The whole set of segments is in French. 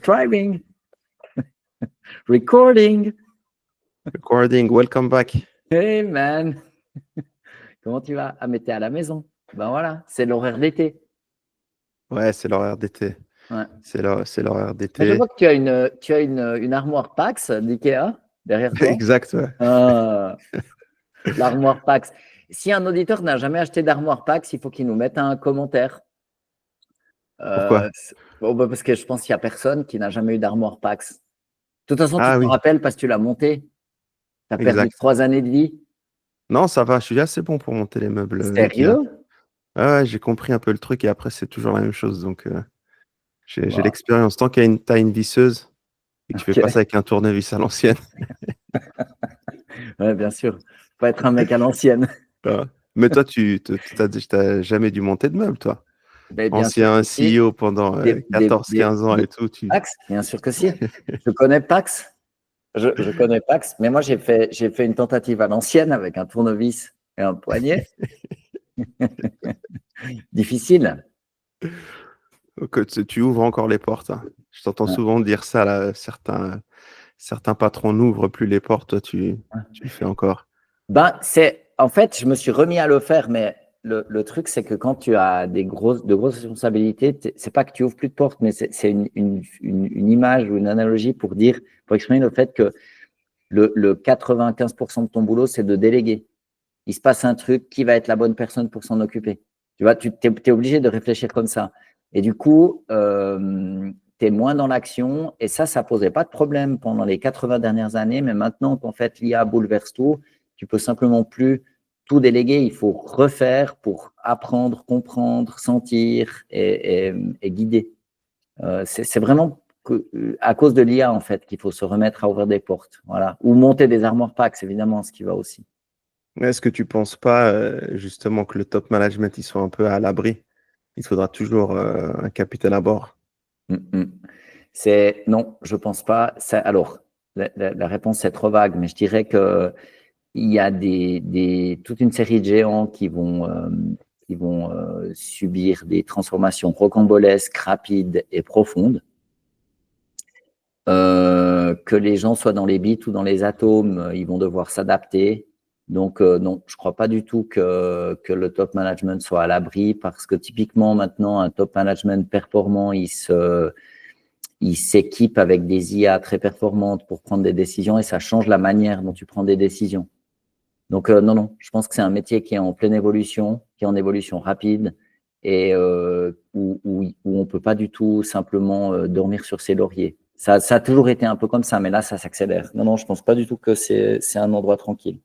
Subscribing. Recording. Welcome back. Hey man. Comment tu vas? Ah, mais t'es à la maison. Ben voilà, c'est l'horaire d'été. Ouais, c'est l'horaire d'été. Ouais. C'est l'horaire Mais d'été. je vois que tu as une armoire Pax d'IKEA derrière toi. Exact, ouais. Ah, l'armoire Pax. Si un auditeur n'a jamais acheté d'armoire Pax, il faut qu'il nous mette un commentaire. Pourquoi? Bon, bah, parce que je pense qu'il n'y a personne qui n'a jamais eu d'armoire Pax. De toute façon, tu Ah te oui, rappelles parce que tu l'as monté. Tu as perdu exact. 3 années de vie. Non, ça va, je suis assez bon pour monter les meubles Ikea. Sérieux? Ouais, j'ai compris un peu le truc et après, c'est toujours la même chose. Donc, j'ai Wow. l'expérience. Tant qu'il y a t'as une visseuse et que tu fais Ok. pas ça avec un tournevis à l'ancienne. Ouais, bien sûr. Faut pas être un mec à l'ancienne. Ouais. Mais toi, t'as jamais dû monter de meubles, toi. Mais bien sûr Ancien que si. CEO pendant 14-15 ans et tout. Pax, bien sûr que si. Je connais Pax. Je connais Pax, mais moi j'ai fait une tentative à l'ancienne avec un tournevis et un poignet. Difficile. Que tu ouvres encore les portes, hein. Je t'entends Ouais. souvent dire ça, là, certains patrons n'ouvrent plus les portes, toi tu le fais encore. Ben, en fait, je me suis remis à le faire, mais le truc, c'est que quand tu as de grosses responsabilités, c'est pas que tu ouvres plus de portes, mais c'est une image ou une analogie pour exprimer le fait que le 95% de ton boulot, c'est de déléguer. Il se passe un truc, qui va être la bonne personne pour s'en occuper? Tu vois, tu es obligé de réfléchir comme ça. Et du coup, tu es moins dans l'action. Et ça posait pas de problème pendant les 80 dernières années. Mais maintenant qu'en fait, l'IA bouleverse tout, tu peux simplement plus tout déléguer. Il faut refaire pour apprendre, comprendre, sentir et guider. C'est vraiment à cause de l'IA, en fait, qu'il faut se remettre à ouvrir des portes. Voilà. Ou monter des armoires Pax, évidemment, ce qui va aussi. Est-ce que tu penses pas justement que le top management ils sont un peu à l'abri? Il faudra toujours un capitaine à bord. Non, je pense pas. Alors, la réponse est trop vague, mais je dirais que il y a toute une série de géants qui vont subir des transformations rocambolesques, rapides et profondes. Que les gens soient dans les bits ou dans les atomes, ils vont devoir s'adapter. Donc, non, je ne crois pas du tout que le top management soit à l'abri parce que typiquement, maintenant, un top management performant, il s'équipe avec des IA très performantes pour prendre des décisions et ça change la manière dont tu prends des décisions. Donc, non, je pense que c'est un métier qui est en pleine évolution, qui est en évolution rapide et où on ne peut pas du tout simplement dormir sur ses lauriers. Ça a toujours été un peu comme ça, mais là, ça s'accélère. Non, je ne pense pas du tout que c'est un endroit tranquille.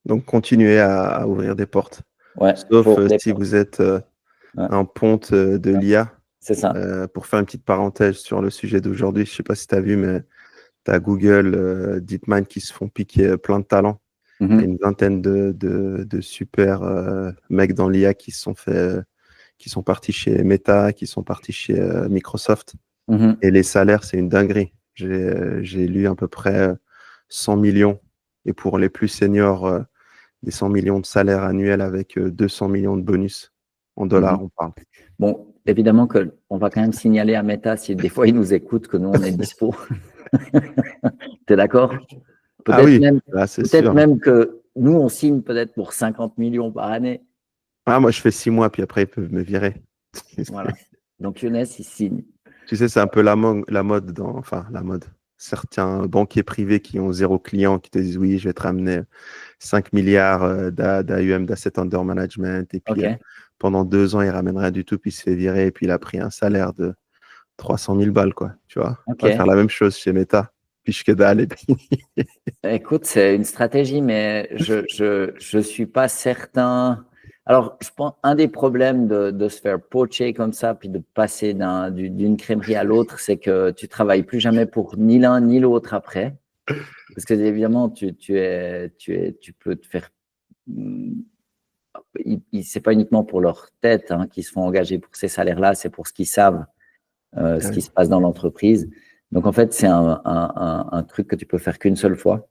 Donc continuez à ouvrir des portes. Ouais, Sauf si vous êtes ouais. un ponte de l'IA. C'est ça. Pour faire une petite parenthèse sur le sujet d'aujourd'hui, je ne sais pas si tu as vu, mais tu as Google, DeepMind qui se font piquer plein de talents. Il y a une vingtaine de super mecs dans l'IA qui sont partis chez Meta, qui sont partis chez Microsoft. Et les salaires, c'est une dinguerie. J'ai lu à peu près 100 millions. Et pour les plus seniors, des 100 millions de salaires annuels avec 200 millions de bonus en dollars, on parle. Bon, évidemment qu'on va quand même signaler à Meta si des fois ils nous écoutent que nous, on est dispo. Tu es d'accord? Peut-être même que nous, on signe peut-être pour 50 millions par année. Ah, moi, je fais 6 mois, puis après, ils peuvent me virer. Voilà. Donc, Younes, il signe. Tu sais, c'est un peu la mode la mode. Certains banquiers privés qui ont 0 client, qui te disent oui, je vais te ramener 5 milliards d'AUM, d'asset under management. Et puis, pendant 2 ans, il ramène rien du tout, puis il se fait virer. Et puis, il a pris un salaire de 300 000 balles, quoi. Tu vois, on va faire la même chose chez Meta. Puis, que dalle. Écoute, c'est une stratégie, mais je suis pas certain. Alors, je pense un des problèmes de se faire poacher comme ça, puis de passer d'une crèmerie à l'autre, c'est que tu travailles plus jamais pour ni l'un ni l'autre après. Parce que évidemment, tu peux te faire. C'est pas uniquement pour leur tête qu'ils se font engager pour ces salaires-là, c'est pour ce qu'ils savent, ce qui se passe dans l'entreprise. Donc, en fait, c'est un truc que tu peux faire qu'une seule fois.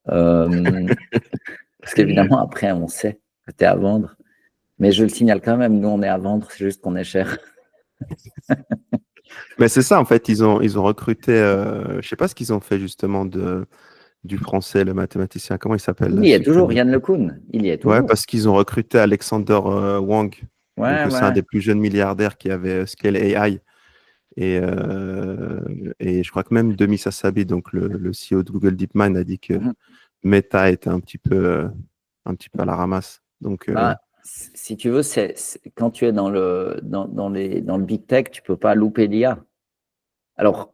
Parce qu'évidemment, après, on sait que tu es à vendre. Mais je le signale quand même, nous, on est à vendre, c'est juste qu'on est cher. Mais c'est ça, en fait, ils ont recruté, je sais pas ce qu'ils ont fait justement du français, le mathématicien, comment il s'appelle Il là, y est celui que tu toujours, as Yann LeCun. Il y est Ouais, toujours. parce qu'ils ont recruté Alexander Wang. Ouais, Donc, c'est un ouais. des plus jeunes milliardaires qui avait Scale AI. Et je crois que même Demis Hassabis, donc le CEO de Google DeepMind, a dit que Mhm. Meta était un petit peu à la ramasse. Donc, Ben, si tu veux, quand tu es dans le big tech, tu peux pas louper l'IA. Alors,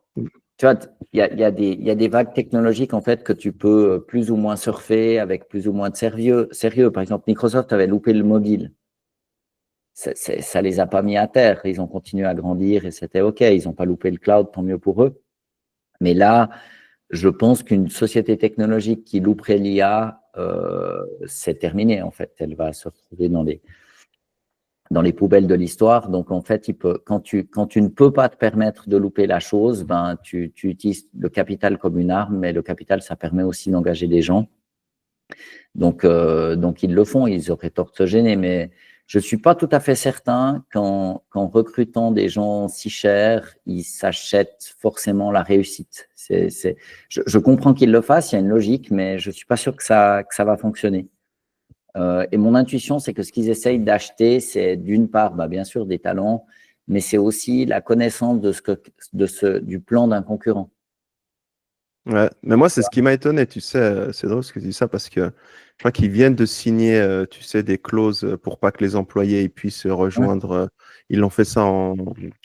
tu vois, il y a des vagues technologiques en fait que tu peux plus ou moins surfer avec plus ou moins de sérieux. Par exemple, Microsoft avait loupé le mobile. Ça les a pas mis à terre. Ils ont continué à grandir et c'était OK. Ils n'ont pas loupé le cloud, tant mieux pour eux. Mais là, je pense qu'une société technologique qui louperait l'IA, c'est terminé en fait. Elle va se retrouver dans les poubelles de l'histoire. Donc, en fait, quand tu ne peux pas te permettre de louper la chose, ben, tu utilises le capital comme une arme, mais le capital, ça permet aussi d'engager des gens. Donc, ils le font, ils auraient tort de se gêner, mais je ne suis pas tout à fait certain qu'en recrutant des gens si chers, ils s'achètent forcément la réussite. Je comprends qu'ils le fassent, il y a une logique, mais je ne suis pas sûr que ça va fonctionner. Et mon intuition, c'est que ce qu'ils essayent d'acheter, c'est d'une part, bien sûr, des talents, mais c'est aussi la connaissance du plan d'un concurrent. ouais. Mais moi, c'est ce qui m'a étonné, tu sais, c'est drôle ce que tu dis ça parce que je crois qu'ils viennent de signer, tu sais, des clauses pour pas que les employés ils puissent Ouais. rejoindre. Ils l'ont fait ça en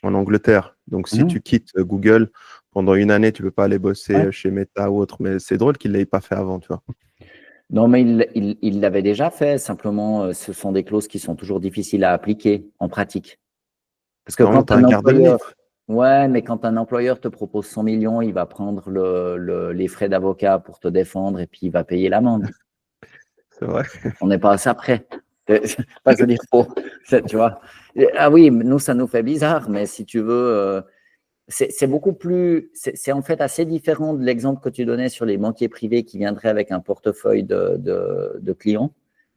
Angleterre. Donc, si Mhm. tu quittes Google pendant une année, tu peux pas aller bosser Ouais. chez Meta ou autre. Mais c'est drôle qu'ils l'aient pas fait avant, tu vois. Non, mais il l'avait déjà fait. Simplement, ce sont des clauses qui sont toujours difficiles à appliquer en pratique. Parce que Normalement, quand tu as un un garde-mue. employeur, ouais, mais quand un employeur te propose 100 millions, il va prendre les frais d'avocat pour te défendre et puis il va payer l'amende. C'est vrai. On n'est pas à ça près. Pas se dire faux, tu vois. Ah oui, nous, ça nous fait bizarre, mais si tu veux, c'est beaucoup plus. C'est en fait assez différent de l'exemple que tu donnais sur les banquiers privés qui viendraient avec un portefeuille de clients.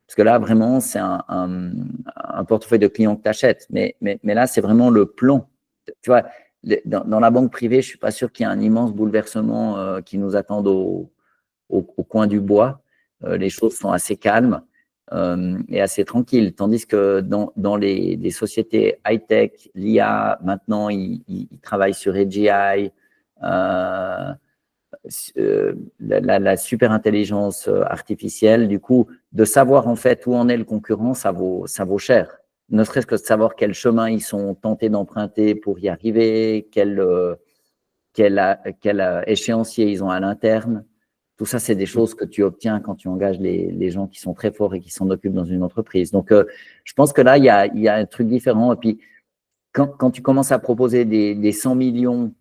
Parce que là, vraiment, c'est un portefeuille de clients que tu achètes. Mais là, c'est vraiment le plan. Tu vois, dans la banque privée, je ne suis pas sûr qu'il y ait un immense bouleversement qui nous attende au coin du bois. Les choses sont assez calmes et assez tranquilles. Tandis que dans les sociétés high-tech, l'IA, maintenant, ils travaillent sur AGI, la super intelligence artificielle. Du coup, de savoir en fait où en est le concurrent, ça vaut cher. Ne serait-ce que de savoir quel chemin ils sont tentés d'emprunter pour y arriver, quel échéancier ils ont à l'interne. Tout ça, c'est des choses que tu obtiens quand tu engages les gens qui sont très forts et qui s'en occupent dans une entreprise. Donc, je pense que là, il y a un truc différent. Et puis, quand tu commences à proposer des 100 millions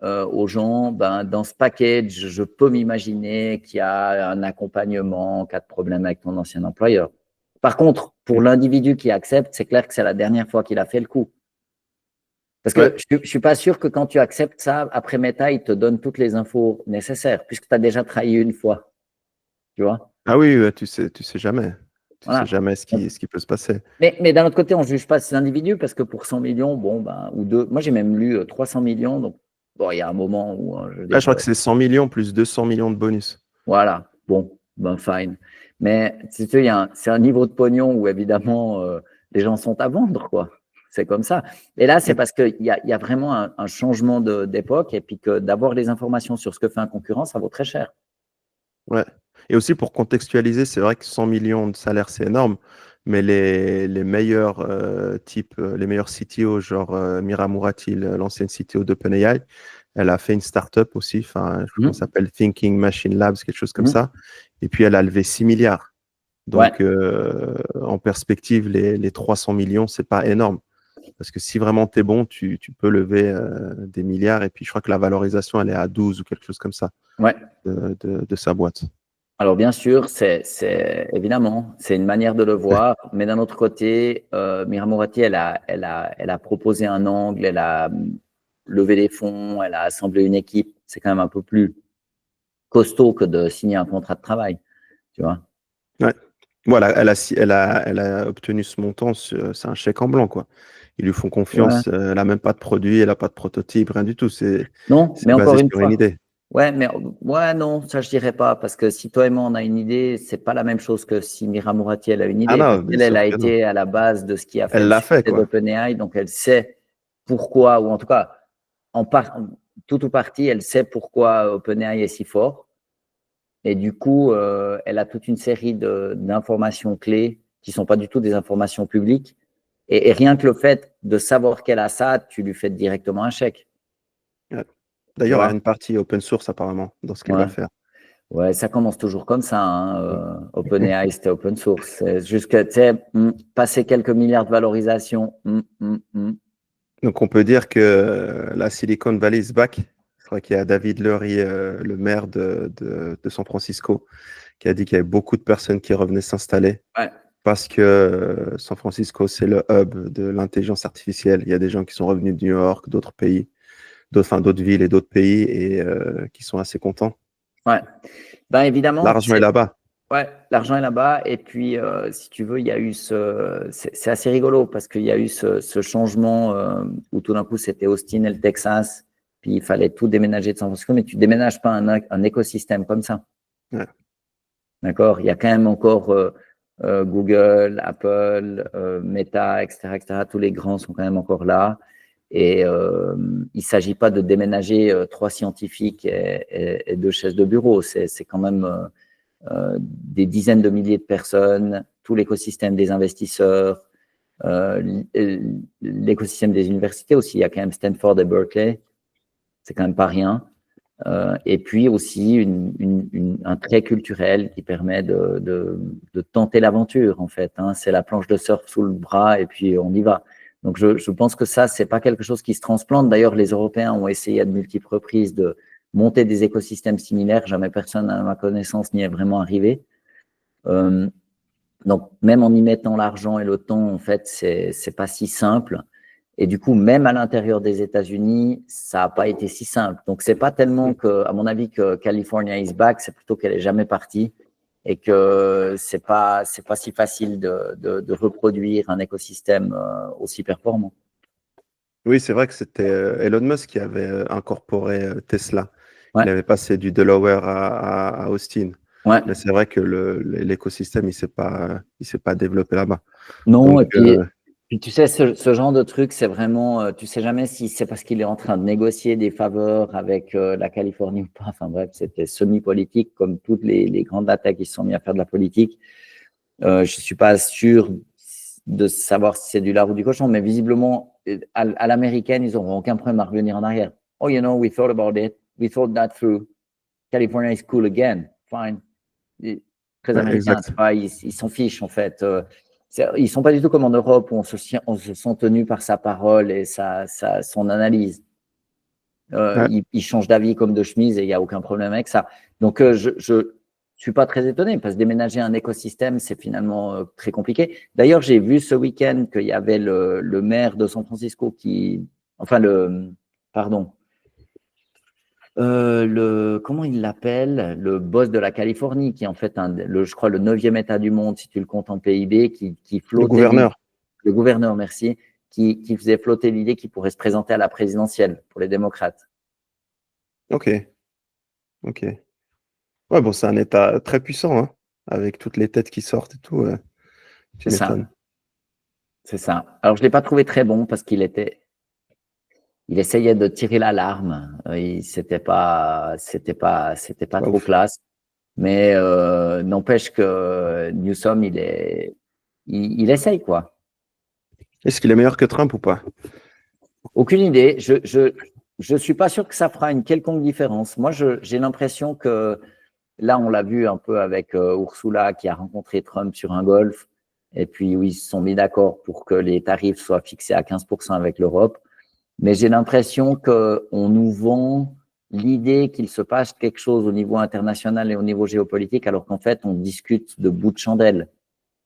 aux gens, dans ce package, je peux m'imaginer qu'il y a un accompagnement en cas de problème avec ton ancien employeur. Par contre, pour l'individu qui accepte, c'est clair que c'est la dernière fois qu'il a fait le coup. Parce Ouais. que je ne suis pas sûr que quand tu acceptes ça, après Meta, il te donne toutes les infos nécessaires, puisque tu as déjà trahi une fois. Tu vois? Ah oui, ouais, tu sais jamais. Tu sais Voilà. jamais ce qui peut se passer. Mais d'un autre côté, on ne juge pas ces individus parce que pour 100 millions, bon, ou deux, moi j'ai même lu 300 millions, donc bon, il y a un moment où, je veux Ah, dire, je crois que c'est 100 millions plus 200 millions de bonus. voilà, bon, fine. Mais si tu veux, c'est un niveau de pognon où évidemment les gens sont à vendre, quoi. C'est comme ça. Et là, c'est Mm. parce qu'il y a vraiment un changement d'époque et puis que d'avoir les informations sur ce que fait un concurrent, ça vaut très cher. Ouais. Et aussi pour contextualiser, c'est vrai que 100 millions de salaire, c'est énorme, mais les meilleurs les meilleurs CTO, genre Mira Murati, l'ancienne CTO d'OpenAI, elle a fait une startup aussi, enfin, je crois que ça Mhm. s'appelle Thinking Machine Labs, quelque chose comme Mhm. ça. Et puis elle a levé 6 milliards. Ouais, Donc en perspective, les 300 millions, c'est pas énorme. Parce que si vraiment tu es bon, tu peux lever des milliards. Et puis je crois que la valorisation, elle est à 12 ou quelque chose comme ça ouais. de sa boîte. Alors bien sûr, évidemment, c'est une manière de le voir, mais d'un autre côté, Mira Mourati, elle a proposé un angle, elle a levé des fonds, elle a assemblé une équipe. C'est quand même un peu plus costaud que de signer un contrat de travail, tu vois. Ouais. Voilà, elle a obtenu ce montant, c'est un chèque en blanc, quoi. ils lui font confiance. Ouais. Elle n'a même pas de produit, elle n'a pas de prototype, rien du tout. Non, C'est mais encore basé une sur fois. une idée. Ouais, mais ouais, non, ça je dirais pas, parce que si toi et moi on a une idée, c'est pas la même chose que si Mira Mourati elle a une Ah idée, parce non, bien qu'elle sûr a que non. été à la base de ce qui a fait Elle le l'a fait, succès quoi. d'OpenAI, donc elle sait pourquoi, ou en tout cas, tout ou partie, elle sait pourquoi OpenAI est si fort. Et du coup, elle a toute une série d'informations clés qui sont pas du tout des informations publiques. Et rien que le fait de savoir qu'elle a ça, tu lui fais directement un chèque. Ouais. Tu D'ailleurs, il y a vois? une partie open source apparemment dans ce qu'elle Ouais. va faire. Ouais, ça commence toujours comme ça. Hein. Mm. OpenAI, c'était open source. C'est juste que, tu sais, passer quelques milliards de valorisation. Donc, on peut dire que la Silicon Valley is back. Je crois qu'il y a David Lurie, le maire de San Francisco, qui a dit qu'il y avait beaucoup de personnes qui revenaient s'installer Ouais. parce que San Francisco, c'est le hub de l'intelligence artificielle. Il y a des gens qui sont revenus de New York, d'autres pays, d'autres villes et d'autres pays et qui sont assez contents. Ouais. Ben évidemment, L'argent est là-bas. ouais, l'argent est là-bas. Et puis, si tu veux, il y a eu c'est assez rigolo parce qu'il y a eu ce changement où tout d'un coup, c'était Austin et le Texas. Puis il fallait tout déménager de San Francisco, mais tu déménages pas un écosystème comme ça. Ouais. D'accord? Il y a quand même encore Google, Apple, Meta, etc., etc. Tous les grands sont quand même encore là. Et il ne s'agit pas de déménager 3 scientifiques et 2 chaises de bureau. C'est quand même des dizaines de milliers de personnes, tout l'écosystème des investisseurs, l'écosystème des universités aussi. Il y a quand même Stanford et Berkeley. C'est quand même pas rien. Et puis aussi un trait culturel qui permet de tenter l'aventure, en fait. Hein. C'est la planche de surf sous le bras et puis on y va. Donc, je pense que ça, c'est pas quelque chose qui se transplante. D'ailleurs, les Européens ont essayé à de multiples reprises de monter des écosystèmes similaires. Jamais personne, à ma connaissance, n'y est vraiment arrivé. Donc, même en y mettant l'argent et le temps, en fait, c'est pas si simple. Et du coup, même à l'intérieur des États-Unis, ça n'a pas été si simple. Donc, c'est pas tellement que, à mon avis, que California is back, c'est plutôt qu'elle est jamais partie et que c'est pas si facile de reproduire un écosystème aussi performant. Oui, c'est vrai que c'était Elon Musk qui avait incorporé Tesla. Ouais, Il avait passé du Delaware à Austin. ouais. Mais c'est vrai que l'écosystème, il s'est pas développé là-bas. Non, Donc, et puis tu sais, ce genre de truc, c'est vraiment, tu sais jamais si c'est parce qu'il est en train de négocier des faveurs avec la Californie ou pas. Enfin bref, c'était semi-politique, comme toutes les grandes attaques qui se sont mis à faire de la politique. Je suis pas sûr de savoir si c'est du lard ou du cochon, mais visiblement, à l'américaine, ils n'auront aucun problème à revenir en arrière. Oh, you know, we thought about it. We thought that through. California is cool again. Fine. Très ouais, américains, exact. ils s'en fichent en fait. Ils sont pas du tout comme en Europe où on se sent tenu par sa parole et son analyse. Ouais. Ils changent d'avis comme de chemise et il n'y a aucun problème avec ça. Donc je suis pas très étonné parce que déménager un écosystème, c'est finalement très compliqué. D'ailleurs, j'ai vu ce week-end qu'il y avait le maire de San Francisco pardon, comment il l'appelle, le boss de la Californie, qui est en fait je crois, le 9e État du monde, si tu le comptes en PIB, qui Le flottait gouverneur. le gouverneur, merci, qui faisait flotter l'idée qu'il pourrait se présenter à la présidentielle pour les démocrates. OK. OK. Ouais, bon, c'est un État très puissant, hein, avec toutes les têtes qui sortent et tout. Tu C'est ça, m'étonnes. c'est ça. Alors, je ne l'ai pas trouvé très bon parce il essayait de tirer l'alarme. C'était pas Pas trop ouf. classe. Mais n'empêche que Newsom, il essaye, quoi. Est-ce qu'il est meilleur que Trump ou pas? Aucune idée. Je suis pas sûr que ça fera une quelconque différence. Moi, j'ai l'impression que là, on l'a vu un peu avec Ursula qui a rencontré Trump sur un golf. Et puis, oui, ils se sont mis d'accord pour que les tarifs soient fixés à 15% avec l'Europe. Mais j'ai l'impression qu'on nous vend l'idée qu'il se passe quelque chose au niveau international et au niveau géopolitique, alors qu'en fait, on discute de bout de chandelle.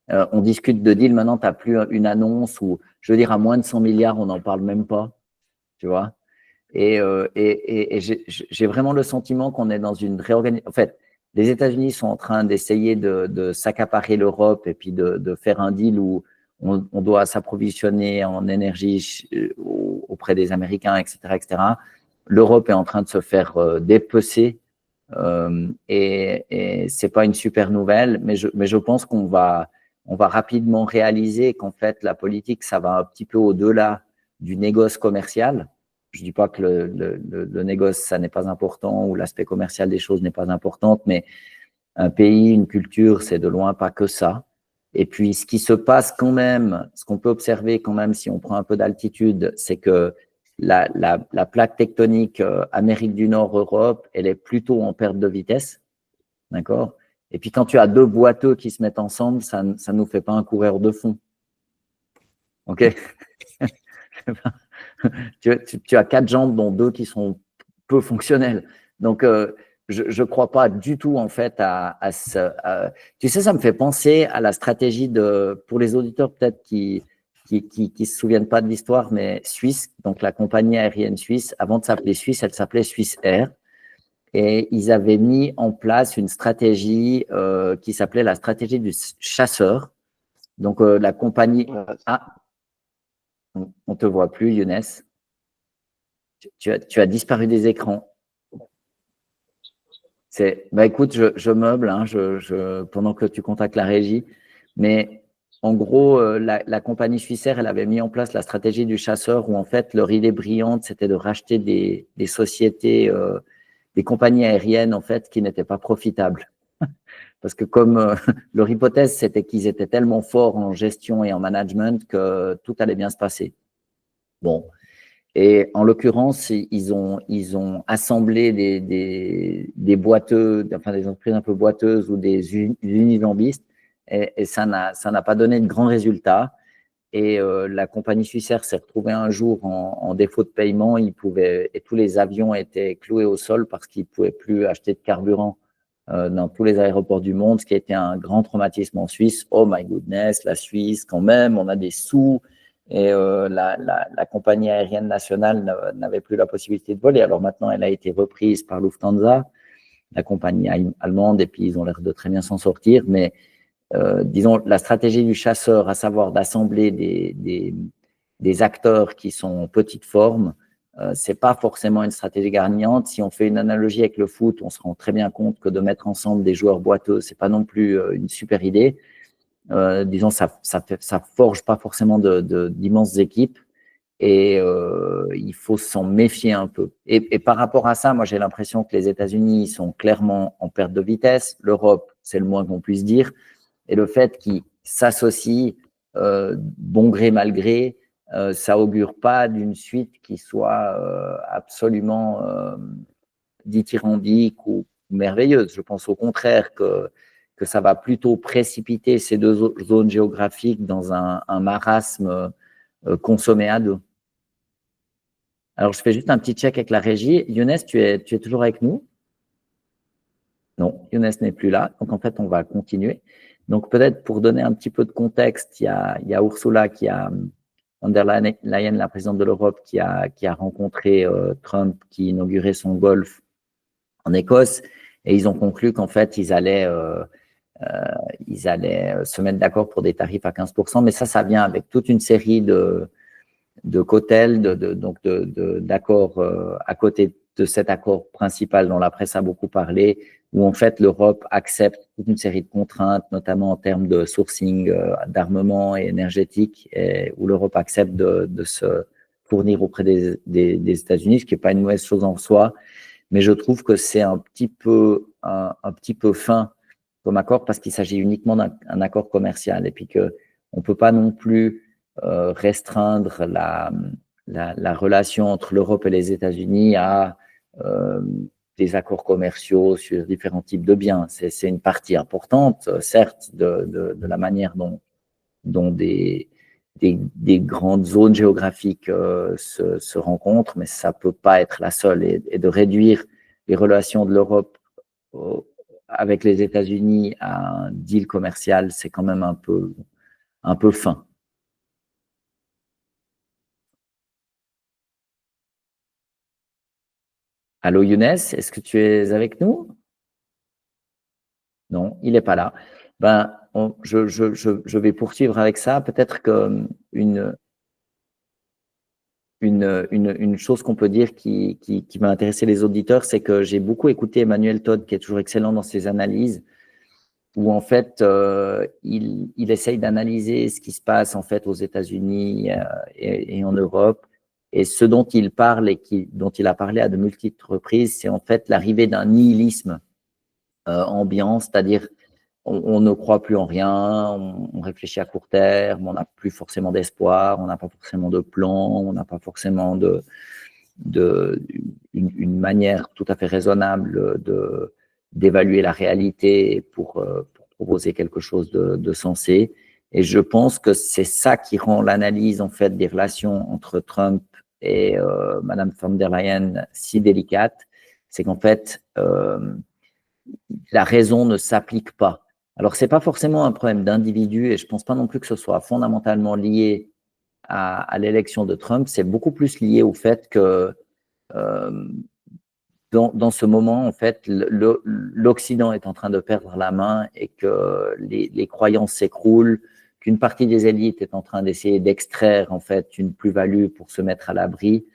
On discute de deal, maintenant, tu n'as plus une annonce où, je veux dire, à moins de 100 milliards, on n'en parle même pas, tu vois. Et j'ai vraiment le sentiment qu'on est dans une réorganisation. En fait, les États-Unis sont en train d'essayer de s'accaparer l'Europe et puis de faire un deal où on doit s'approvisionner en énergie auprès des Américains, etc., etc. L'Europe est en train de se faire dépecer et c'est pas une super nouvelle, mais je pense qu'on va rapidement réaliser qu'en fait, la politique, ça va un petit peu au-delà du négoce commercial. Je dis pas que le négoce, ça n'est pas important ou l'aspect commercial des choses n'est pas important, mais un pays, une culture, c'est de loin pas que ça. Et puis, ce qui se passe quand même, ce qu'on peut observer quand même si on prend un peu d'altitude, c'est que la plaque tectonique Amérique du Nord, Europe, elle est plutôt en perte de vitesse. D'accord? Et puis, quand tu as deux boiteux qui se mettent ensemble, ça ne nous fait pas un coureur de fond. OK? tu as 4 jambes, dont 2 qui sont peu fonctionnelles. Donc, je ne crois pas du tout, en fait, tu sais, ça me fait penser à la stratégie pour les auditeurs peut-être qui se souviennent pas de l'histoire, mais Suisse, donc la compagnie aérienne suisse, avant de s'appeler Suisse, elle s'appelait Swiss Air. Et ils avaient mis en place une stratégie qui s'appelait la stratégie du chasseur. Donc, la compagnie… Ah, on ne te voit plus, Younes. Tu as disparu des écrans. Bah écoute, je meuble hein, pendant que tu contactes la régie. Mais en gros, la compagnie suissaire, elle avait mis en place la stratégie du chasseur où en fait, leur idée brillante, c'était de racheter des sociétés, des compagnies aériennes en fait, qui n'étaient pas profitables. Parce que comme leur hypothèse, c'était qu'ils étaient tellement forts en gestion et en management que tout allait bien se passer. Bon. Et en l'occurrence, ils ont assemblé des boiteux, enfin des entreprises un peu boiteuses ou des unijambistes, et ça n'a pas donné de grands résultats. Et la compagnie suissaire s'est retrouvée un jour en défaut de paiement. Et tous les avions étaient cloués au sol parce qu'ils ne pouvaient plus acheter de carburant dans tous les aéroports du monde, ce qui a été un grand traumatisme en Suisse. Oh my goodness, la Suisse, quand même, on a des sous. Et la compagnie aérienne nationale n'avait plus la possibilité de voler. Alors maintenant, elle a été reprise par Lufthansa, la compagnie allemande, et puis ils ont l'air de très bien s'en sortir. Mais disons, la stratégie du chasseur, à savoir d'assembler des acteurs qui sont en petite forme, c'est pas forcément une stratégie gagnante. Si on fait une analogie avec le foot, on se rend très bien compte que de mettre ensemble des joueurs boiteux, c'est pas non plus une super idée. Disons, ça forge pas forcément d'immenses équipes et il faut s'en méfier un peu. Et par rapport à ça, moi, j'ai l'impression que les États-Unis sont clairement en perte de vitesse. L'Europe, c'est le moins qu'on puisse dire. Et le fait qu'ils s'associent bon gré, mal gré, ça augure pas d'une suite qui soit absolument dithyrambique ou merveilleuse. Je pense au contraire que ça va plutôt précipiter ces deux zones géographiques dans un marasme consommé à deux. Alors, je fais juste un petit check avec la régie. Younes, tu es toujours avec nous? Non, Younes n'est plus là. Donc, en fait, on va continuer. Donc, peut-être pour donner un petit peu de contexte, il y a Ursula von der Leyen, la présidente de l'Europe, qui a rencontré Trump, qui inaugurait son golf en Écosse. Et ils ont conclu qu'en fait, ils allaient se mettre d'accord pour des tarifs à 15%. Mais ça vient avec toute une série de cotels, donc d'accords à côté de cet accord principal dont la presse a beaucoup parlé, où en fait l'Europe accepte toute une série de contraintes, notamment en termes de sourcing d'armement et énergétique, où l'Europe accepte de se fournir auprès des États-Unis, ce qui n'est pas une mauvaise chose en soi, mais je trouve que c'est un petit peu fin comme accord parce qu'il s'agit uniquement d'un accord commercial et puis qu'on ne peut pas non plus restreindre la relation entre l'Europe et les États-Unis à des accords commerciaux sur différents types de biens. C'est une partie importante, certes, de la manière dont des grandes zones géographiques se rencontrent, mais ça ne peut pas être la seule. Et de réduire les relations de l'Europe avec les États-Unis à un deal commercial, c'est quand même un peu fin. Allô Younes, est-ce que tu es avec nous? Non, il n'est pas là. Ben, je vais poursuivre avec ça. Peut-être qu'une une chose qu'on peut dire qui va intéresser les auditeurs, c'est que j'ai beaucoup écouté Emmanuel Todd, qui est toujours excellent dans ses analyses, où en fait, il essaye d'analyser ce qui se passe en fait aux États-Unis et en Europe. Et ce dont il parle et dont il a parlé à de multiples reprises, c'est en fait l'arrivée d'un nihilisme ambiant, c'est-à-dire on ne croit plus en rien, on réfléchit à court terme, on n'a plus forcément d'espoir, on n'a pas forcément de plan, on n'a pas forcément une manière tout à fait raisonnable d'évaluer la réalité pour proposer quelque chose de sensé. Et je pense que c'est ça qui rend l'analyse en fait des relations entre Trump et Madame von der Leyen si délicate, c'est qu'en fait la raison ne s'applique pas. Alors, ce n'est pas forcément un problème d'individu et je ne pense pas non plus que ce soit fondamentalement lié à l'élection de Trump. C'est beaucoup plus lié au fait que dans ce moment, en fait, l'Occident est en train de perdre la main et que les croyances s'écroulent, qu'une partie des élites est en train d'essayer d'extraire en fait une plus-value pour se mettre à l'abri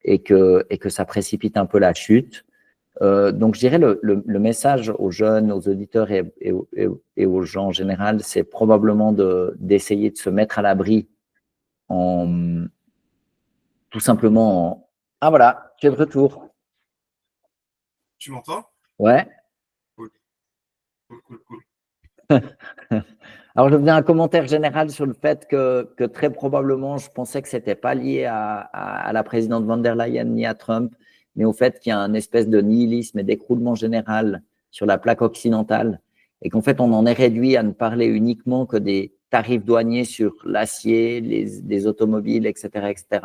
et que ça précipite un peu la chute. Donc, je dirais le message aux jeunes, aux auditeurs et aux gens en général, c'est probablement d'essayer de se mettre à l'abri en tout simplement. Ah voilà, tu es de retour. Tu m'entends? Ouais. Cool. Alors, je faisais un commentaire général sur le fait que très probablement, je pensais que ce n'était pas lié à la présidente von der Leyen ni à Trump, mais au fait qu'il y a un espèce de nihilisme et d'écroulement général sur la plaque occidentale et qu'en fait, on en est réduit à ne parler uniquement que des tarifs douaniers sur l'acier, les automobiles, etc., etc.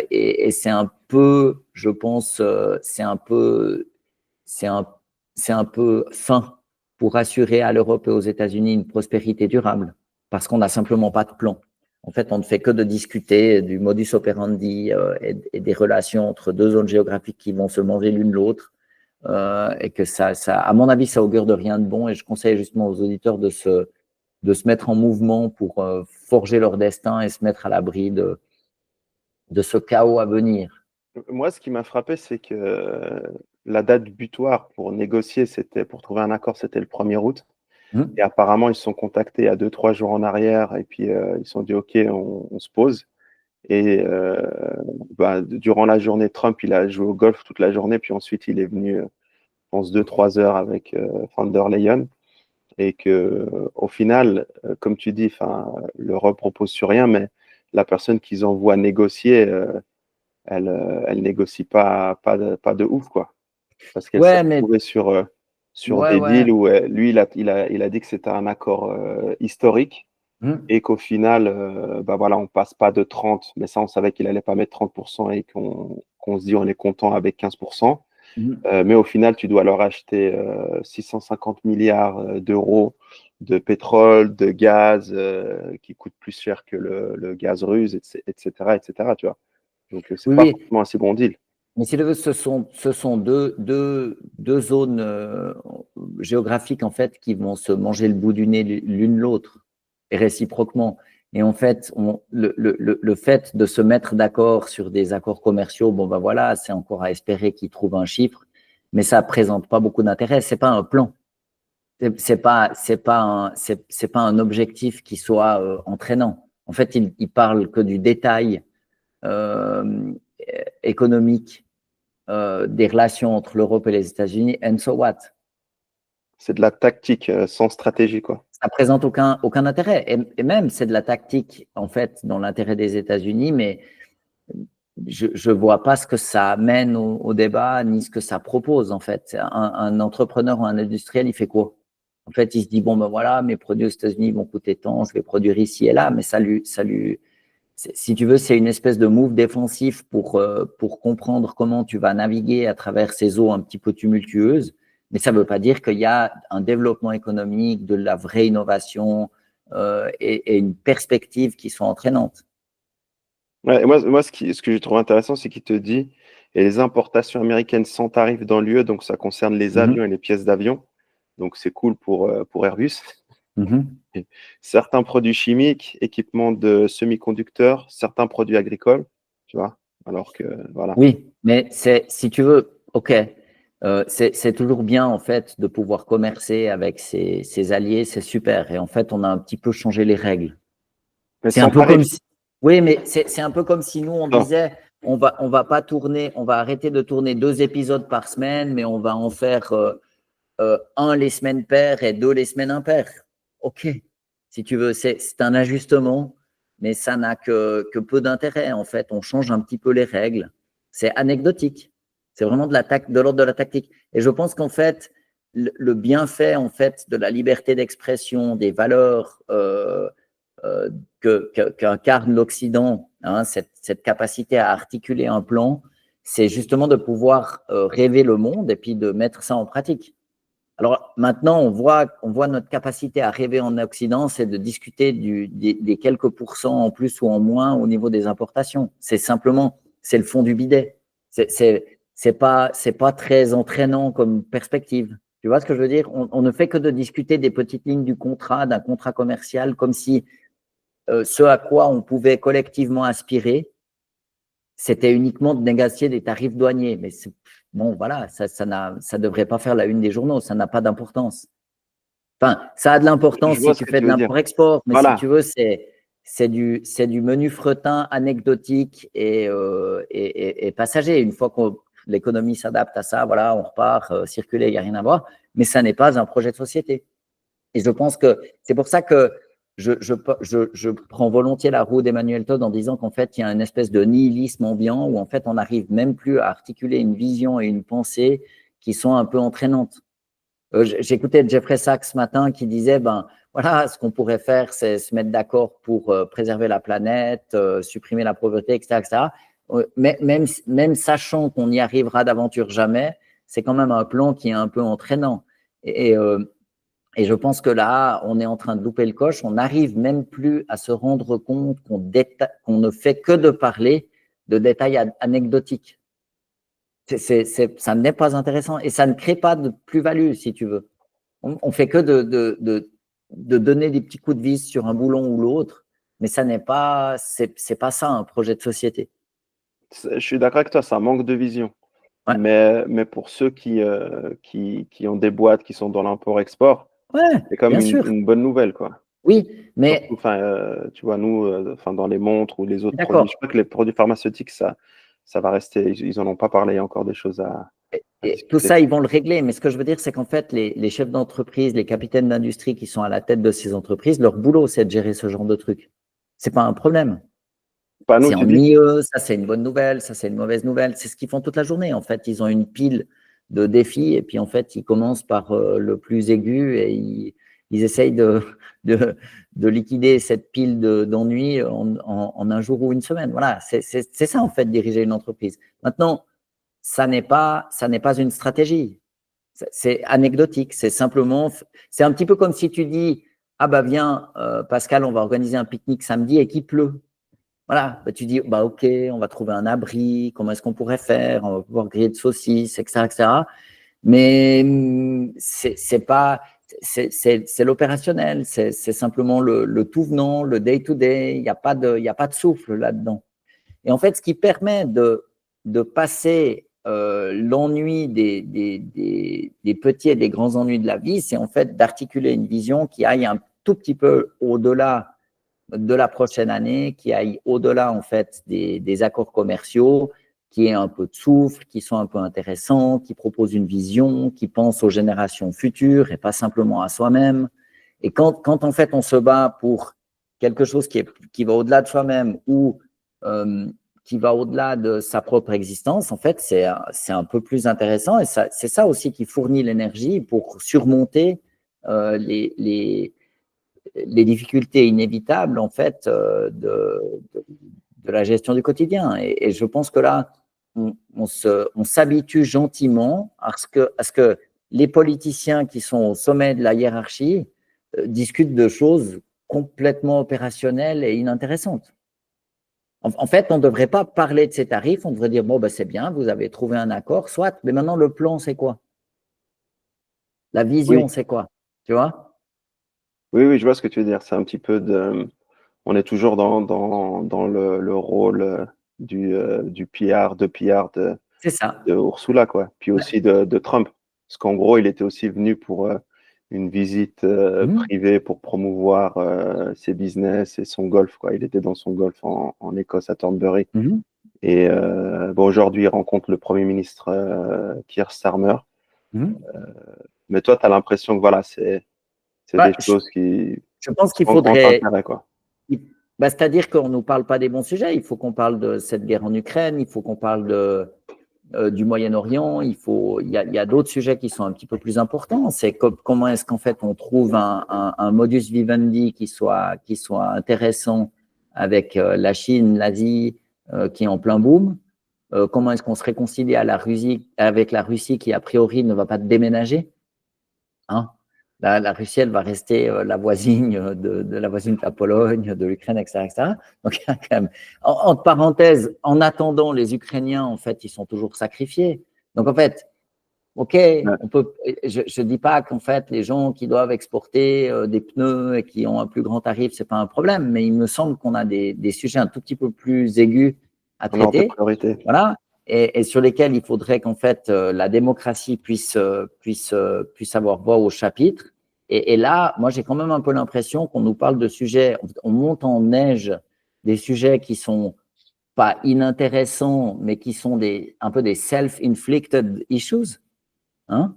Et c'est un peu, je pense, c'est un peu fin pour assurer à l'Europe et aux États-Unis une prospérité durable, parce qu'on n'a simplement pas de plan. En fait, on ne fait que de discuter du modus operandi et des relations entre deux zones géographiques qui vont se manger l'une l'autre, et que ça, à mon avis, ça augure de rien de bon. Et je conseille justement aux auditeurs de se mettre en mouvement pour forger leur destin et se mettre à l'abri de ce chaos à venir. Moi, ce qui m'a frappé, c'est que la date butoir pour négocier, pour trouver un accord, c'était le 1er août. Et apparemment, ils se sont contactés à 2-3 jours en arrière et puis ils se sont dit, OK, on se pose. Et durant la journée, Trump, il a joué au golf toute la journée, puis ensuite, il est venu, je pense, 2-3 heures avec von der Leyen. Et qu'au final, comme tu dis, l'Europe repose sur rien, mais la personne qu'ils envoient négocier, elle négocie pas de ouf, quoi. Parce qu'elle s'est retrouvée sur des deals où lui, il a dit que c'était un accord historique et qu'au final, on passe pas de 30, mais ça, on savait qu'il allait pas mettre 30% et qu'on se dit on est content avec 15%. Mais au final, tu dois leur acheter 650 milliards d'euros de pétrole, de gaz qui coûte plus cher que le gaz russe, etc., tu vois. Donc, c'est pas forcément un si bon deal. Mais si tu veux, ce sont deux zones géographiques en fait qui vont se manger le bout du nez l'une l'autre et réciproquement. Et en fait, le fait de se mettre d'accord sur des accords commerciaux, voilà, c'est encore à espérer qu'ils trouvent un chiffre, mais ça présente pas beaucoup d'intérêt. C'est pas un plan. C'est pas un objectif qui soit entraînant. En fait, il parle que du détail économique des relations entre l'Europe et les États-Unis, and so what? C'est de la tactique sans stratégie, quoi. Ça présente aucun intérêt. Et même, c'est de la tactique, en fait, dans l'intérêt des États-Unis, mais je ne vois pas ce que ça amène au débat, ni ce que ça propose, en fait. Un entrepreneur ou un industriel, il fait quoi? En fait, il se dit, voilà, mes produits aux États-Unis vont coûter tant, je vais produire ici et là, mais si tu veux, c'est une espèce de move défensif pour comprendre comment tu vas naviguer à travers ces eaux un petit peu tumultueuses. Mais ça ne veut pas dire qu'il y a un développement économique, de la vraie innovation et une perspective qui sont entraînantes. Ouais, moi, ce que je trouve intéressant, c'est qu'il te dit et les importations américaines sans tarif dans l'UE, donc ça concerne les avions et les pièces d'avion. Donc, c'est cool pour Airbus. Certains produits chimiques, équipements de semi-conducteurs, certains produits agricoles, tu vois. Alors que, voilà. Oui, mais si tu veux, ok, c'est toujours bien en fait de pouvoir commercer avec ses alliés, c'est super. Et en fait, on a un petit peu changé les règles. Mais C'est un sans peu parler comme si, oui, mais c'est un peu comme si nous on Non. disait, on va pas tourner, on va arrêter de tourner 2 épisodes par semaine, mais on va en faire un les semaines paires et 2 les semaines impaires. Ok, si tu veux, c'est un ajustement, mais ça n'a que peu d'intérêt en fait. On change un petit peu les règles. C'est anecdotique. C'est vraiment de l'ordre de la tactique. Et je pense qu'en fait, le bienfait en fait de la liberté d'expression, des valeurs qu'incarne l'Occident, hein, cette capacité à articuler un plan, c'est justement de pouvoir rêver le monde et puis de mettre ça en pratique. Alors maintenant, on voit notre capacité à rêver en Occident, c'est de discuter des quelques pourcents en plus ou en moins au niveau des importations. C'est simplement, c'est le fond du bidet. C'est pas très entraînant comme perspective. Tu vois ce que je veux dire? On ne fait que de discuter des petites lignes du contrat, d'un contrat commercial, comme si ce à quoi on pouvait collectivement aspirer, c'était uniquement de négocier des tarifs douaniers. Mais bon, voilà, ça ne devrait pas faire la une des journaux, ça n'a pas d'importance. Enfin, ça a de l'importance si tu fais de l'import-export, mais voilà. si tu veux, c'est du menu fretin anecdotique et passager. Une fois que l'économie s'adapte à ça, voilà, on repart, circuler, il n'y a rien à voir, mais ça n'est pas un projet de société. Et je pense que c'est pour ça que je prends volontiers la roue d'Emmanuel Todd en disant qu'en fait, il y a une espèce de nihilisme ambiant où en fait, on n'arrive même plus à articuler une vision et une pensée qui sont un peu entraînantes. J'écoutais Jeffrey Sachs ce matin qui disait, ben voilà, ce qu'on pourrait faire, c'est se mettre d'accord pour préserver la planète, supprimer la pauvreté, etc., etc. Mais même sachant qu'on n'y arrivera d'aventure jamais, c'est quand même un plan qui est un peu entraînant. Et je pense que là, on est en train de louper le coche. On n'arrive même plus à se rendre compte qu'on ne fait que de parler de détails anecdotiques. Ça n'est pas intéressant et ça ne crée pas de plus-value, si tu veux. On fait que de donner des petits coups de vis sur un boulon ou l'autre, mais ça n'est pas, c'est pas ça un projet de société. Je suis d'accord avec toi, ça manque de vision. Ouais. Mais pour ceux qui ont des boîtes qui sont dans l'import-export, ouais, c'est comme une bonne nouvelle, quoi. Oui, mais… Surtout, tu vois, nous, dans les montres ou les autres produits, je crois que les produits pharmaceutiques, ça va rester, ils n'en ont pas parlé, il y a encore des choses à discuter. Tout ça, ils vont le régler, mais ce que je veux dire, c'est qu'en fait, les chefs d'entreprise, les capitaines d'industrie qui sont à la tête de ces entreprises, leur boulot, c'est de gérer ce genre de trucs. C'est pas un problème. C'est ennuyeux, ça c'est une bonne nouvelle, ça c'est une mauvaise nouvelle. C'est ce qu'ils font toute la journée. En fait, ils ont une pile de défis et puis en fait, ils commencent par le plus aigu et ils essayent de liquider cette pile d'ennuis en un jour ou une semaine. Voilà, c'est ça en fait, diriger une entreprise. Maintenant, ça n'est pas une stratégie. C'est anecdotique. C'est simplement, c'est un petit peu comme si tu dis, ah bah viens, Pascal, on va organiser un pique-nique samedi et qu'il pleut. Voilà, bah, tu dis, bah ok, on va trouver un abri, comment est-ce qu'on pourrait faire, on va pouvoir griller de saucisses, etc., etc. Mais c'est pas, c'est l'opérationnel, c'est simplement le tout venant, le day-to-day, il n'y a pas de souffle là-dedans. Et en fait, ce qui permet de passer l'ennui des petits et des grands ennuis de la vie, c'est en fait d'articuler une vision qui aille un tout petit peu au-delà de la prochaine année, qui aille au-delà en fait des accords commerciaux, qui ait un peu de souffle, qui sont un peu intéressants, qui proposent une vision, qui pensent aux générations futures et pas simplement à soi-même. Et quand en fait on se bat pour quelque chose qui va au-delà de soi-même ou qui va au-delà de sa propre existence, en fait, c'est un peu plus intéressant et c'est ça aussi qui fournit l'énergie pour surmonter les difficultés inévitables en fait de la gestion du quotidien. Et je pense que là, on s'habitue gentiment à ce que les politiciens qui sont au sommet de la hiérarchie discutent de choses complètement opérationnelles et inintéressantes. En fait, on ne devrait pas parler de ces tarifs, on devrait dire, bon, ben, c'est bien, vous avez trouvé un accord, soit, mais maintenant, le plan, c'est quoi? La vision, c'est quoi? Tu vois? Oui, je vois ce que tu veux dire. C'est un petit peu on est toujours dans le rôle du PR C'est ça. de Ursula, quoi. Puis aussi de Trump. Parce qu'en gros, il était aussi venu pour une visite Mhm. privée pour promouvoir ses business et son golf, quoi. Il était dans son golf en Écosse, à Thornbury. Mhm. Et bon, aujourd'hui, il rencontre le Premier ministre Keir Starmer. Mhm. Mais toi, tu as l'impression que voilà, c'est Bah, des choses qui je pense qu'il sont en grand faudrait. intérêt, quoi. C'est-à-dire qu'on ne nous parle pas des bons sujets. Il faut qu'on parle de cette guerre en Ukraine, il faut qu'on parle du Moyen-Orient, il y a d'autres sujets qui sont un petit peu plus importants. C'est comment est-ce qu'en fait on trouve un modus vivendi qui soit intéressant avec la Chine, l'Asie, qui est en plein boom. Comment est-ce qu'on se réconcilie avec la Russie qui, a priori, ne va pas déménager, hein? La Russie, elle va rester la voisine de la voisine de la Pologne, de l'Ukraine, etc., etc. Donc, quand même, entre parenthèses, en attendant, les Ukrainiens, en fait, ils sont toujours sacrifiés. Donc, en fait, OK, Ouais. on peut. Je ne dis pas qu'en fait, les gens qui doivent exporter des pneus et qui ont un plus grand tarif, c'est pas un problème, mais il me semble qu'on a des sujets un tout petit peu plus aigus à Un ordre de traiter. priorité. Voilà. Et sur lesquels il faudrait qu'en fait la démocratie puisse avoir voix au chapitre. Et là, moi, j'ai quand même un peu l'impression qu'on nous parle de sujets, on monte en neige des sujets qui sont pas inintéressants, mais qui sont un peu des self-inflicted issues, hein.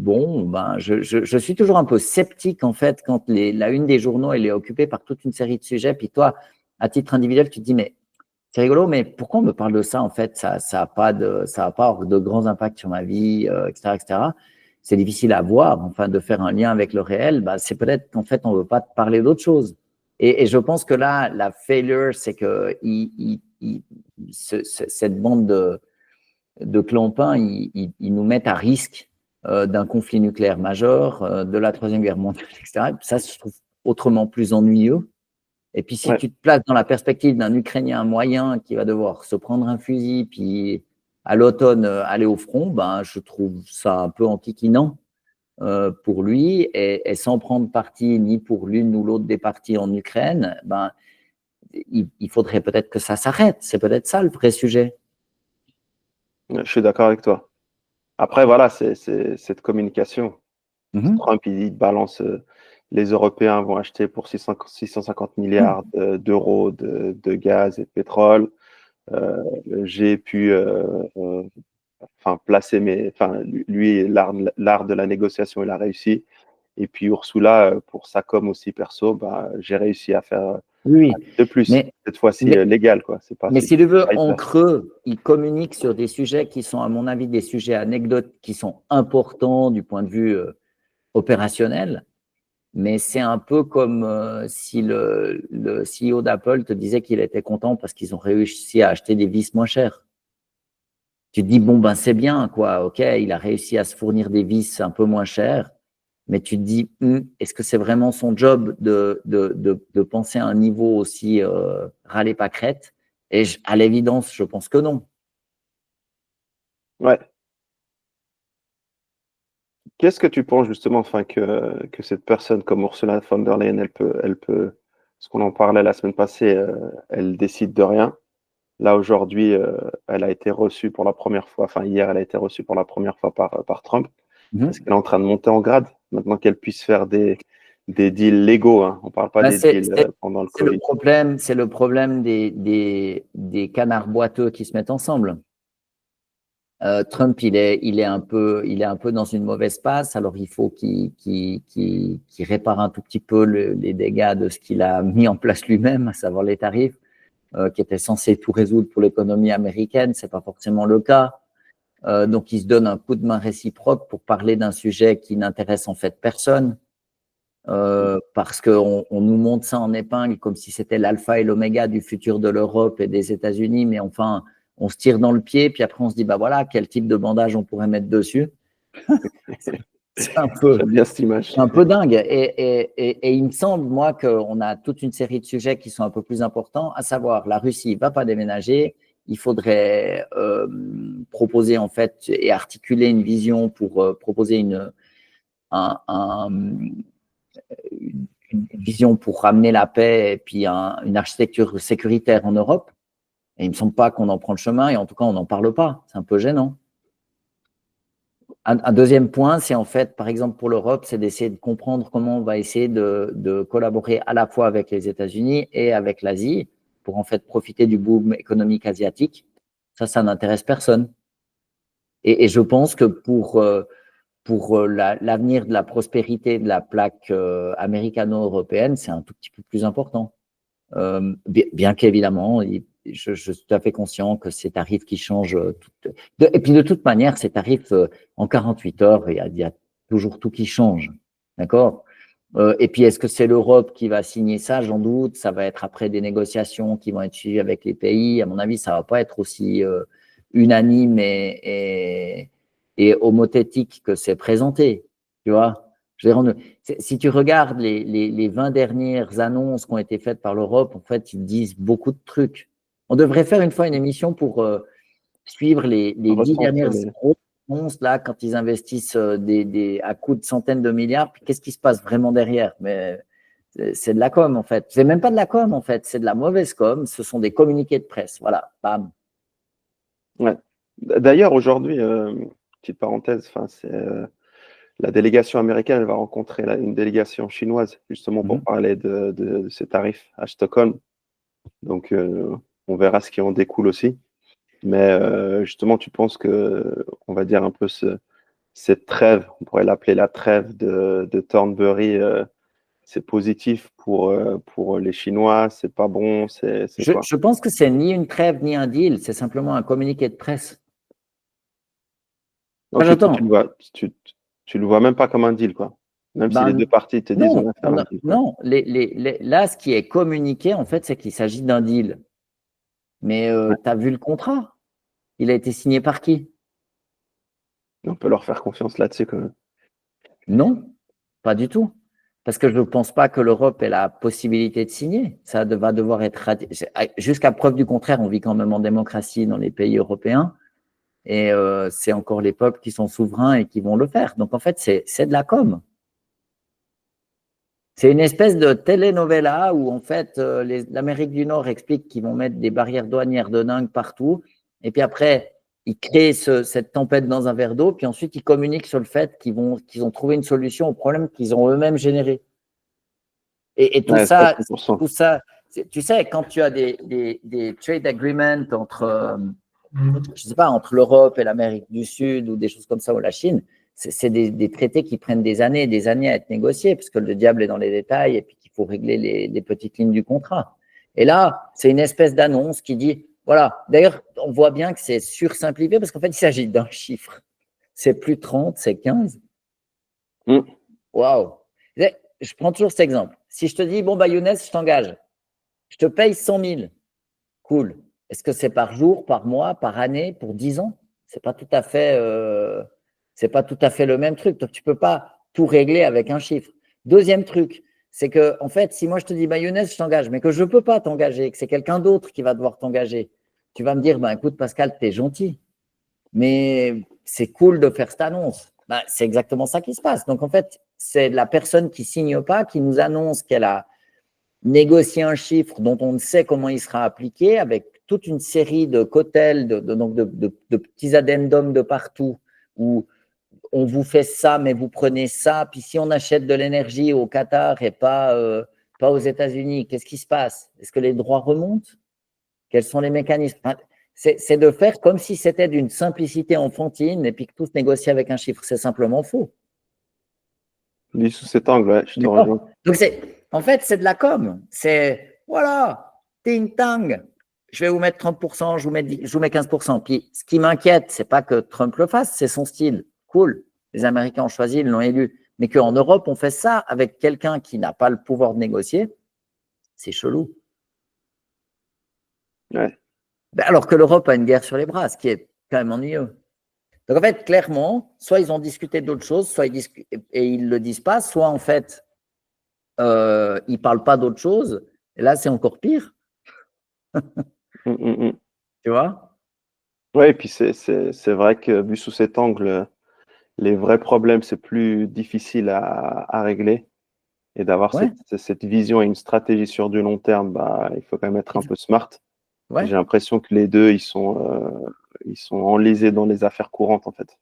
Bon, ben, je suis toujours un peu sceptique en fait quand la une des journaux elle est occupée par toute une série de sujets. Puis toi, à titre individuel, tu te dis mais c'est rigolo, mais pourquoi on me parle de ça en fait? Ça a pas de grands impacts sur ma vie, etc., etc. C'est difficile à voir, enfin, de faire un lien avec le réel. Bah, c'est peut-être qu'en fait on veut pas te parler d'autre chose. Et je pense que là, la failure, c'est que cette bande de clampins, ils nous mettent à risque d'un conflit nucléaire majeur, de la Troisième Guerre mondiale, etc. Ça, je trouve autrement plus ennuyeux. Et puis, si Ouais. tu te places dans la perspective d'un Ukrainien moyen qui va devoir se prendre un fusil, puis à l'automne aller au front, ben, je trouve ça un peu enquiquinant pour lui. Et sans prendre parti ni pour l'une ou l'autre des parties en Ukraine, ben, il faudrait peut-être que ça s'arrête. C'est peut-être ça le vrai sujet. Je suis d'accord avec toi. Après, voilà, c'est cette communication. Mhm. Trump, il balance les Européens vont acheter pour 650 milliards d'euros de gaz et de pétrole. J'ai pu placer lui, l'art de la négociation, il a réussi. Et puis Ursula, pour sa com aussi perso, bah, j'ai réussi à faire Oui, de plus, mais, cette fois-ci mais, légal, quoi. C'est pas mais c'est si tu veux, en hyper. creux, il communique sur des sujets qui sont, à mon avis, des sujets anecdotes qui sont importants du point de vue opérationnel. Mais c'est un peu comme si le CEO d'Apple te disait qu'il était content parce qu'ils ont réussi à acheter des vis moins chères. Tu te dis, bon, ben c'est bien, quoi. OK, il a réussi à se fournir des vis un peu moins chères. Mais tu te dis, est-ce que c'est vraiment son job de penser à un niveau aussi râler pas crête? Et à l'évidence, je pense que non. Ouais. Qu'est-ce que tu penses justement, que cette personne comme Ursula von der Leyen, parce qu'on en parlait la semaine passée, elle décide de rien. Là aujourd'hui, elle a été reçue pour la première fois, enfin hier, elle a été reçue pour la première fois par Trump. Mhm. Est-ce qu'elle est en train de monter en grade maintenant qu'elle puisse faire des deals légaux, hein. On ne parle pas Ben, des deals pendant le Covid. c'est le problème des canards boiteux qui se mettent ensemble. Trump, il est un peu dans une mauvaise passe, alors il faut qu'il répare un tout petit peu les dégâts de ce qu'il a mis en place lui-même, à savoir les tarifs, qui étaient censés tout résoudre pour l'économie américaine. C'est pas forcément le cas. Donc, il se donne un coup de main réciproque pour parler d'un sujet qui n'intéresse en fait personne, parce qu'on nous montre ça en épingle comme si c'était l'alpha et l'oméga du futur de l'Europe et des États-Unis, mais enfin, on se tire dans le pied, puis après on se dit, bah voilà, quel type de bandage on pourrait mettre dessus. C'est J'aime bien cette image. un peu dingue. Et il me semble, moi, qu'on a toute une série de sujets qui sont un peu plus importants, à savoir la Russie ne va pas déménager. Il faudrait proposer en fait et articuler une vision pour proposer une vision pour ramener la paix et puis une architecture sécuritaire en Europe. Et il ne me semble pas qu'on en prend le chemin et en tout cas, on n'en parle pas. C'est un peu gênant. Un deuxième point, c'est en fait, par exemple, pour l'Europe, c'est d'essayer de comprendre comment on va essayer de collaborer à la fois avec les États-Unis et avec l'Asie pour en fait profiter du boom économique asiatique. Ça n'intéresse personne. Et je pense que pour l'avenir de la prospérité de la plaque américano-européenne, c'est un tout petit peu plus important. Bien qu'évidemment, je suis tout à fait conscient que ces tarifs qui changent. Et puis de toute manière, ces tarifs, en 48 heures, il y a toujours tout qui change. D'accord? Et puis, est-ce que c'est l'Europe qui va signer ça? J'en doute. Ça va être après des négociations qui vont être suivies avec les pays. À mon avis, ça ne va pas être aussi unanime et homothétique que c'est présenté. Tu vois? Je veux dire, si tu regardes les 20 dernières annonces qui ont été faites par l'Europe, en fait, ils disent beaucoup de trucs. On devrait faire une fois une émission pour suivre les 10 dernières annonces, là, quand ils investissent à coups de centaines de milliards, puis qu'est-ce qui se passe vraiment derrière? Mais c'est de la com, en fait. C'est même pas de la com, en fait, c'est de la mauvaise com. Ce sont des communiqués de presse. Voilà, bam. Ouais. D'ailleurs, aujourd'hui, petite parenthèse, c'est la délégation américaine, elle va rencontrer une délégation chinoise, justement pour parler de ces tarifs à Stockholm. Donc, on verra ce qui en découle aussi. Mais justement, tu penses que, on va dire un peu cette trêve, on pourrait l'appeler la trêve de Thornbury, c'est positif pour les Chinois, c'est pas bon, c'est quoi? Je pense que c'est ni une trêve ni un deal, c'est simplement un communiqué de presse. Donc, tu le vois même pas comme un deal, quoi. Même si les deux parties te disent on va faire un deal. Non, là, ce qui est communiqué, en fait, c'est qu'il s'agit d'un deal. Mais tu as vu le contrat? Il a été signé par qui? On peut leur faire confiance là-dessus, quand même. Non, pas du tout. Parce que je ne pense pas que l'Europe ait la possibilité de signer. Ça va devoir être jusqu'à preuve du contraire, on vit quand même en démocratie dans les pays européens. Et c'est encore les peuples qui sont souverains et qui vont le faire. Donc, en fait, c'est de la com. C'est une espèce de telenovela où, en fait, l'Amérique du Nord explique qu'ils vont mettre des barrières douanières de dingue partout. Et puis après, ils créent cette tempête dans un verre d'eau. Puis ensuite, ils communiquent sur le fait qu'ils ont trouvé une solution au problème qu'ils ont eux-mêmes généré. Et tout ça, tu sais, quand tu as des trade agreements entre, je sais pas, entre l'Europe et l'Amérique du Sud ou des choses comme ça, ou la Chine, c'est des traités qui prennent des années à être négociés, parce que le diable est dans les détails et puis qu'il faut régler les petites lignes du contrat. Et là, c'est une espèce d'annonce qui dit, voilà, d'ailleurs, on voit bien que c'est sursimplifié parce qu'en fait, il s'agit d'un chiffre. C'est plus 30, c'est 15. Waouh! Je prends toujours cet exemple. Si je te dis, bon, Younes, je t'engage, je te paye 100 000, cool. Est-ce que c'est par jour, par mois, par année, pour 10 ans? C'est pas tout à fait le même truc. Donc, tu peux pas tout régler avec un chiffre. Deuxième truc, c'est que, en fait, si moi je te dis, Younes, je t'engage, mais que je peux pas t'engager, que c'est quelqu'un d'autre qui va devoir t'engager, tu vas me dire, écoute, Pascal, tu es gentil, mais c'est cool de faire cette annonce. C'est exactement ça qui se passe. Donc, en fait, c'est la personne qui signe pas, qui nous annonce qu'elle a négocié un chiffre dont on ne sait comment il sera appliqué, avec toute une série de cotels, de petits addendums de partout, où on vous fait ça, mais vous prenez ça. Puis si on achète de l'énergie au Qatar et pas aux États-Unis, qu'est-ce qui se passe? Est-ce que les droits remontent? Quels sont les mécanismes? C'est de faire comme si c'était d'une simplicité enfantine et puis que tout se négocie avec un chiffre. C'est simplement faux. Lui, sous cet angle, ouais, je te rejoins. Donc, en fait, c'est de la com. C'est, voilà, ting-tang. Je vais vous mettre 30%, je vous mets 15%. Puis, ce qui m'inquiète, c'est pas que Trump le fasse, c'est son style. Cool. Les Américains ont choisi, ils l'ont élu. Mais qu'en Europe, on fait ça avec quelqu'un qui n'a pas le pouvoir de négocier, c'est chelou. Ouais. Alors que l'Europe a une guerre sur les bras, ce qui est quand même ennuyeux. Donc, en fait, clairement, soit ils ont discuté d'autres choses, soit ils ne le disent pas, soit en fait, ils ne parlent pas d'autre chose. Et là, c'est encore pire. Tu vois? Oui, et puis c'est vrai que vu sous cet angle, les vrais problèmes, c'est plus difficile à régler. Et d'avoir Ouais, cette vision et une stratégie sur du long terme, bah, il faut quand même être un peu smart. ouais. J'ai l'impression que les deux, ils sont enlisés dans les affaires courantes, en fait.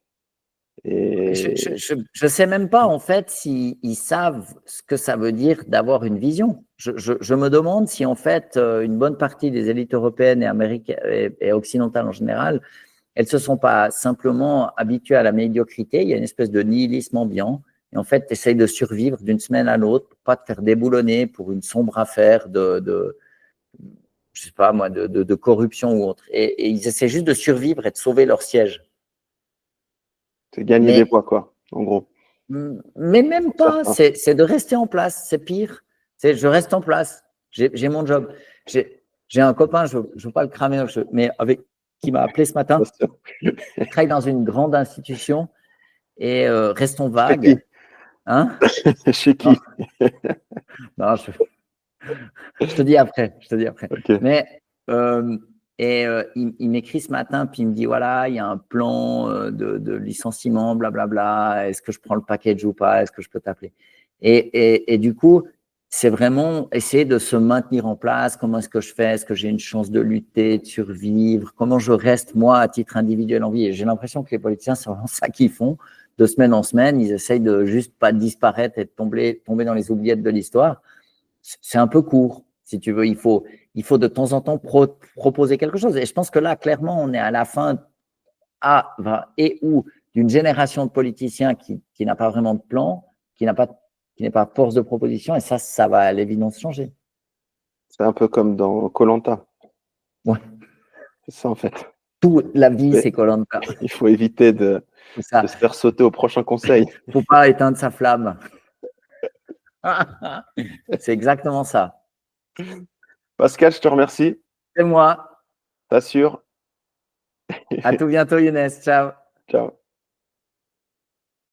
Et Je sais même pas, en fait, s'ils savent ce que ça veut dire d'avoir une vision. Je me demande si, en fait, une bonne partie des élites européennes et américaines et occidentales en général, elles se sont pas simplement habituées à la médiocrité. Il y a une espèce de nihilisme ambiant. Et en fait, tu essayes de survivre d'une semaine à l'autre pour pas te faire déboulonner pour une sombre affaire je sais pas moi, de corruption ou autre. Et ils essaient juste de survivre et de sauver leur siège. c'est gagner des Mais voix, quoi, en gros. Mais même Pour pas, certains. c'est de rester en place, c'est pire. Je reste en place, j'ai mon job. J'ai un copain, je ne veux pas le cramer, mais qui m'a appelé ce matin. Il travaille dans une grande institution et restons Chez qui? vagues. Hein? Chez Non, qui? non, je te dis après, je te dis après. Ok. Mais il m'écrit ce matin, puis il me dit voilà, il y a un plan de licenciement, blablabla. Est-ce que je prends le package ou pas? Est-ce que je peux t'appeler? Et du coup, c'est vraiment essayer de se maintenir en place. Comment est-ce que je fais? Est-ce que j'ai une chance de lutter, de survivre? Comment je reste, moi, à titre individuel en vie? Et j'ai l'impression que les politiciens, c'est vraiment ça qu'ils font. De semaine en semaine, ils essayent de juste pas disparaître et de tomber dans les oubliettes de l'histoire. C'est un peu court, si tu veux. Il faut de temps en temps proposer quelque chose. Et je pense que là, clairement, on est à la fin ou d'une génération de politiciens qui n'a pas vraiment de plan, qui n'est pas force de proposition. Et ça va à l'évidence changer. C'est un peu comme dans Koh-Lanta. Ouais. C'est ça, en fait. Toute la vie, Mais c'est Koh-Lanta. il faut éviter de se faire sauter au prochain conseil. Il ne faut pas éteindre sa flamme. C'est exactement ça. Pascal, je te remercie. C'est moi. T'assures. À tout bientôt, Younes. Ciao. Ciao.